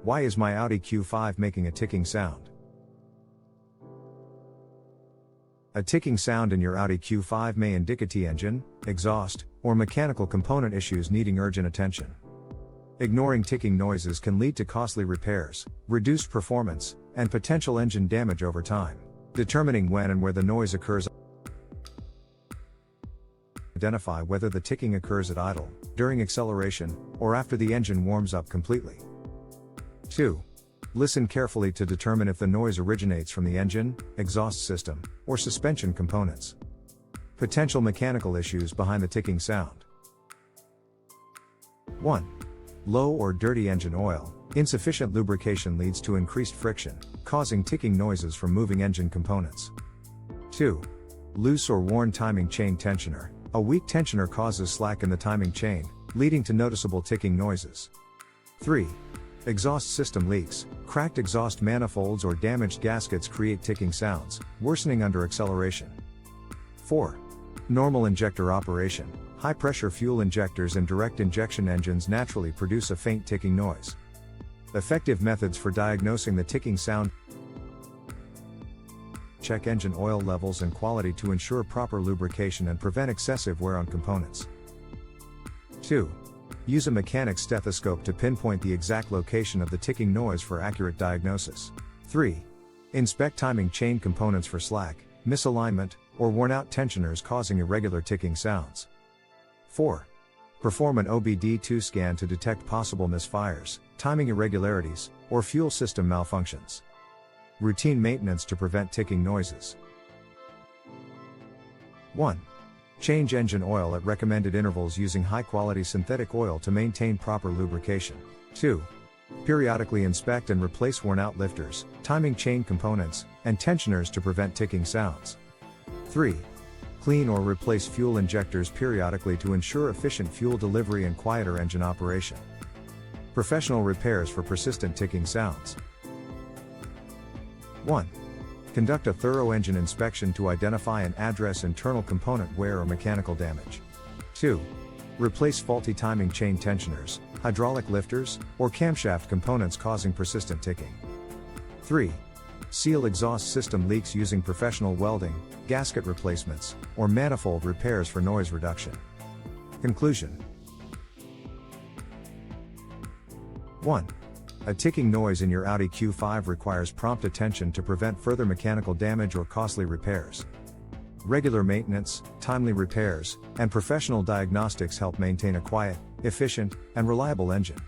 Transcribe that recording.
Why is my Audi Q5 making a ticking sound? A ticking sound in your Audi Q5 may indicate engine, exhaust, or mechanical component issues needing urgent attention. Ignoring ticking noises can lead to costly repairs, reduced performance, and potential engine damage over time. Determining when and where the noise occurs. Identify whether the ticking occurs at idle, during acceleration, or after the engine warms up completely. 2. Listen carefully to determine if the noise originates from the engine, exhaust system, or suspension components. Potential mechanical issues behind the ticking sound. 1. Low or dirty engine oil. Insufficient lubrication leads to increased friction, causing ticking noises from moving engine components. 2. Loose or worn timing chain tensioner. A weak tensioner causes slack in the timing chain, leading to noticeable ticking noises. 3. Exhaust system leaks. Cracked exhaust manifolds or damaged gaskets create ticking sounds, worsening under acceleration. 4. Normal injector operation. High-pressure fuel injectors in direct injection engines naturally produce a faint ticking noise. Effective methods for diagnosing the ticking sound. Check engine oil levels and quality to ensure proper lubrication and prevent excessive wear on components. 2. Use a mechanic's stethoscope to pinpoint the exact location of the ticking noise for accurate diagnosis. 3. Inspect timing chain components for slack, misalignment, or worn-out tensioners causing irregular ticking sounds. 4. Perform an OBD2 scan to detect possible misfires, timing irregularities, or fuel system malfunctions. Routine maintenance to prevent ticking noises. 1. Change engine oil at recommended intervals using high-quality synthetic oil to maintain proper lubrication. 2. Periodically inspect and replace worn-out lifters, timing chain components, and tensioners to prevent ticking sounds. 3. Clean or replace fuel injectors periodically to ensure efficient fuel delivery and quieter engine operation. Professional repairs for persistent ticking sounds. 1. Conduct a thorough engine inspection to identify and address internal component wear or mechanical damage. 2. Replace faulty timing chain tensioners, hydraulic lifters, or camshaft components causing persistent ticking. 3. Seal exhaust system leaks using professional welding, gasket replacements, or manifold repairs for noise reduction. Conclusion. 1. A ticking noise in your Audi Q5 requires prompt attention to prevent further mechanical damage or costly repairs. Regular maintenance, timely repairs, and professional diagnostics help maintain a quiet, efficient, and reliable engine.